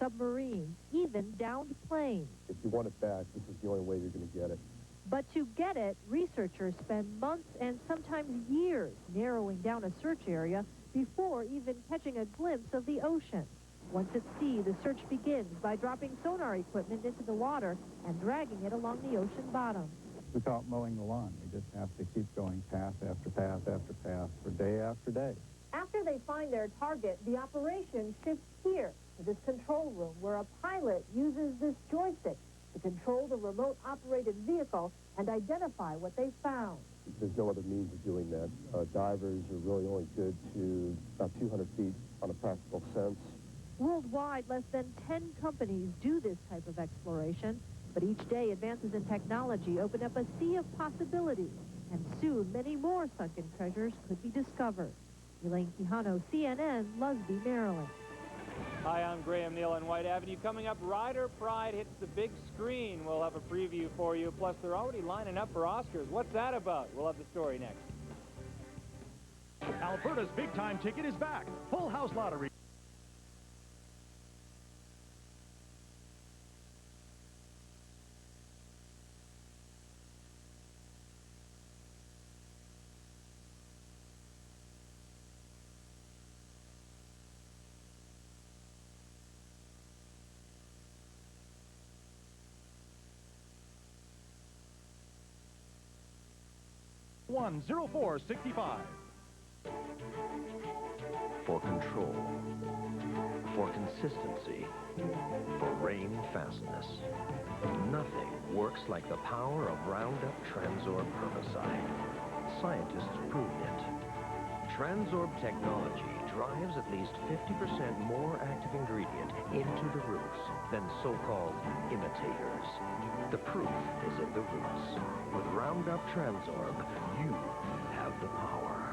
submarines, even downed planes. If you want it back, this is the only way you're going to get it. But to get it, researchers spend months and sometimes years narrowing down a search area before even catching a glimpse of the ocean. Once at sea, the search begins by dropping sonar equipment into the water and dragging it along the ocean bottom. We call it mowing the lawn. We just have to keep going path after path after path for day after day. After they find their target, the operation shifts here to this control room where a pilot uses this joystick to control the remote-operated vehicle and identify what they found. There's no other means of doing that. Divers are really only good to about 200 feet on a practical sense. Worldwide, less than 10 companies do this type of exploration, but each day advances in technology open up a sea of possibilities, and soon many more sunken treasures could be discovered. Elaine Quijano, CNN, Lusby, Maryland. Hi, I'm Graham Neal on White Avenue. Coming up, Rider Pride hits the big screen. We'll have a preview for you. Plus, they're already lining up for Oscars. What's that about? We'll have the story next. Alberta's big-time ticket is back. Full House Lottery. $104.65. For control, for consistency, for rain fastness. Nothing works like the power of Roundup Transorb herbicide. Scientists proved it. Transorb technology drives at least 50% more active ingredient into the roots than so-called imitators. The proof is in the roots. With Roundup Transorb, you have the power.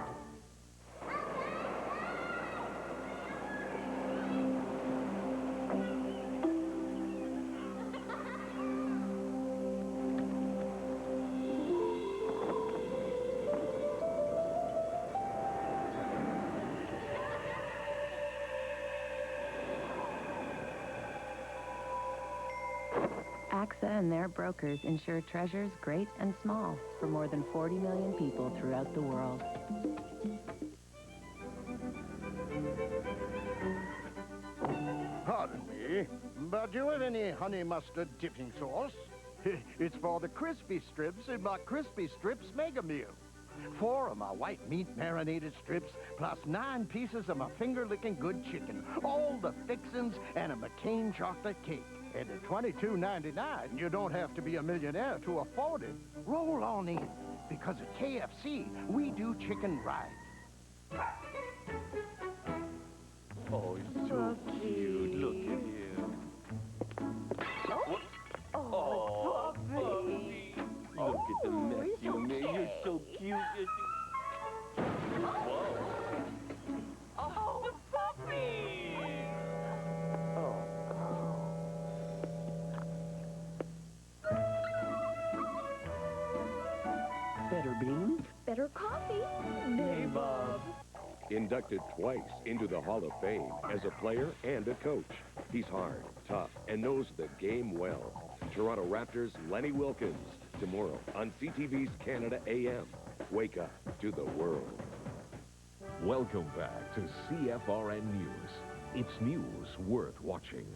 AXA and their brokers insure treasures great and small for more than 40 million people throughout the world. Pardon me, but do you have any honey mustard dipping sauce? It's for the crispy strips in my Crispy Strips Mega Meal. 4 of my white meat marinated strips, plus 9 pieces of my finger-licking good chicken, all the fixins, and a McCain chocolate cake. And at $22.99, you don't have to be a millionaire to afford it. Roll on in, because at KFC, we do chicken right. Oh, he's so cute. Look at him. What? Oh, puppy. Look at the mess you made. You're so cute. Whoa. Oh, the puppy. Better beans? Better coffee. Hey, Bob. Inducted twice into the Hall of Fame as a player and a coach. He's hard, tough, and knows the game well. Toronto Raptors' Lenny Wilkens, tomorrow on CTV's Canada AM. Wake up to the world. Welcome back to CFRN News. It's news worth watching.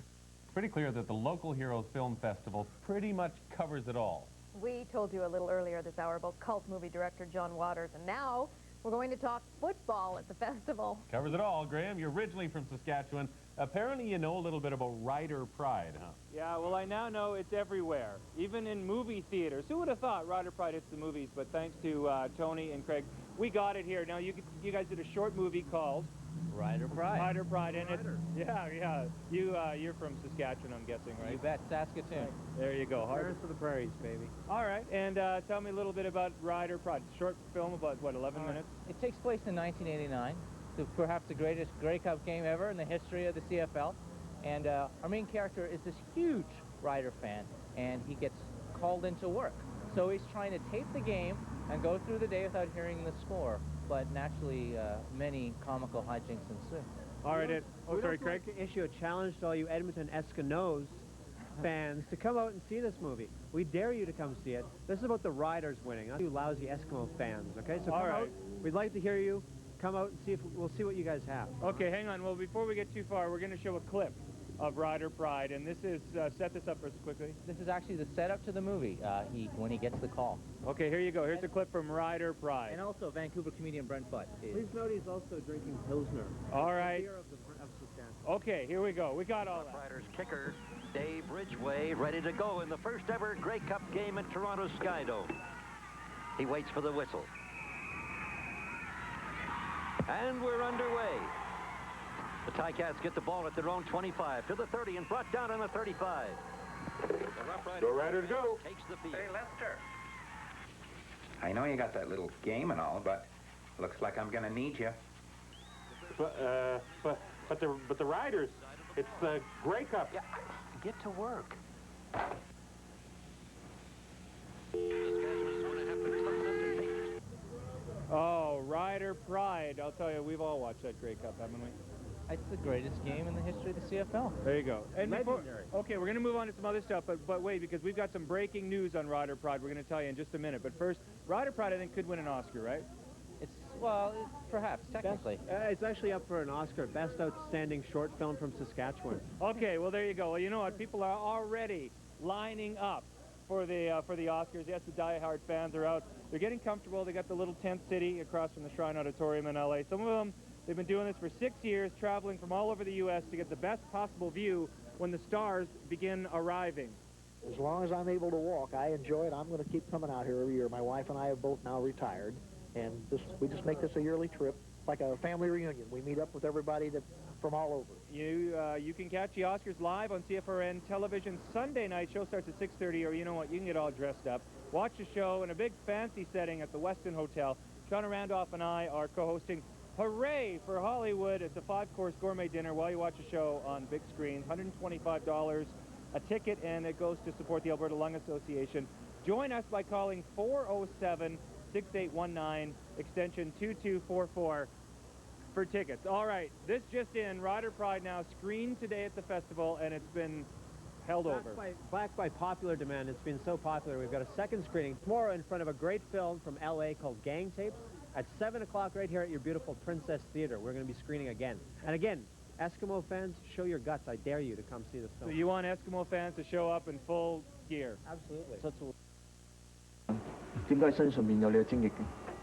Pretty clear that the Local Heroes Film Festival pretty much covers it all. We told you a little earlier this hour about cult movie director John Waters, and now we're going to talk football at the festival. Covers it all. Graham, you're originally from Saskatchewan. Apparently you know a little bit about Rider Pride, huh? Yeah, well, I now know it's everywhere, even in movie theaters. Who would have thought Rider Pride hits the movies? But thanks to Tony and Craig, we got it here. Now, you guys did a short movie called Rider Pride. Rider Pride, and it's, yeah. You're from Saskatchewan, I'm guessing, right? You bet, Saskatoon. There you go. Prayers for the prairies, baby. All right, and tell me a little bit about Rider Pride. Short film about, what, 11 minutes? It takes place in 1989. Perhaps the greatest Grey Cup game ever in the history of the CFL. And our main character is this huge Rider fan, and he gets called into work. So he's trying to tape the game and go through the day without hearing the score. But naturally, many comical hijinks ensue. All right, sorry, Craig. To issue a challenge to all you Edmonton Eskimos fans to come out and see this movie. We dare you to come see it. This is about the riders winning, not you lousy Eskimo fans, okay? So come out. We'd like to hear you. Come out and see if we'll see what you guys have. Okay, hang on. Well, before we get too far, we're going to show a clip of Rider Pride, and this is, set this up for us quickly. This is actually the setup to the movie, when he gets the call. Okay, here you go. Here's a clip from Rider Pride. And also Vancouver comedian Brent Butt. Please note he's also drinking Pilsner. All right. Beer of Saskatchewan. Okay, here we go. We got all that. Riders kicker Dave Ridgway ready to go in the first ever Grey Cup game at Toronto Skydome. He waits for the whistle. And we're underway. The Ticats get the ball at their own 25 to the 30 and brought down on the 35. The Rough Riders Go Riders, go! Takes the field. Hey, Lester. I know you got that little game and all, but looks like I'm gonna need you. But the Riders, it's the Grey Cup. Yeah, get to work. Oh, Rider Pride. I'll tell you, we've all watched that Grey Cup, haven't we? It's the greatest game in the history of the CFL. There you go. And legendary. Okay, we're going to move on to some other stuff, but wait, because we've got some breaking news on Rider Pride we're going to tell you in just a minute. But first, Rider Pride, I think, could win an Oscar, right? Perhaps, technically. It's actually up for an Oscar, Best Outstanding Short Film from Saskatchewan. Okay, well, there you go. Well, you know what? People are already lining up for the Oscars. Yes, the die-hard fans are out. They're getting comfortable. They got the little tent city across from the Shrine Auditorium in L.A. Some of them, they've been doing this for 6 years, traveling from all over the U.S. to get the best possible view when the stars begin arriving. As long as I'm able to walk, I enjoy it. I'm going to keep coming out here every year. My wife and I have both now retired, and we just make this a yearly trip, like a family reunion. We meet up with everybody from all over. You can catch the Oscars live on CFRN television Sunday night. Show starts at 6:30, or you know what, you can get all dressed up. Watch the show in a big fancy setting at the Westin Hotel. Shauna Randolph and I are co-hosting Hooray for Hollywood. It's a 5-course gourmet dinner while you watch the show on big screens. $125 a ticket, and it goes to support the Alberta Lung Association. Join us by calling 407-6819, extension 2244 for tickets. All right, this just in, Rider Pride now screened today at the festival, and it's been held over. Backed by popular demand. It's been so popular. We've got a second screening tomorrow in front of a great film from L.A. called Gang Tapes at 7 o'clock right here at your beautiful Princess Theater. We're going to be screening again. And again, Eskimo fans, show your guts. I dare you to come see this film. So you want Eskimo fans to show up in full gear? Absolutely. 點解身上面有你嘅精液嘅？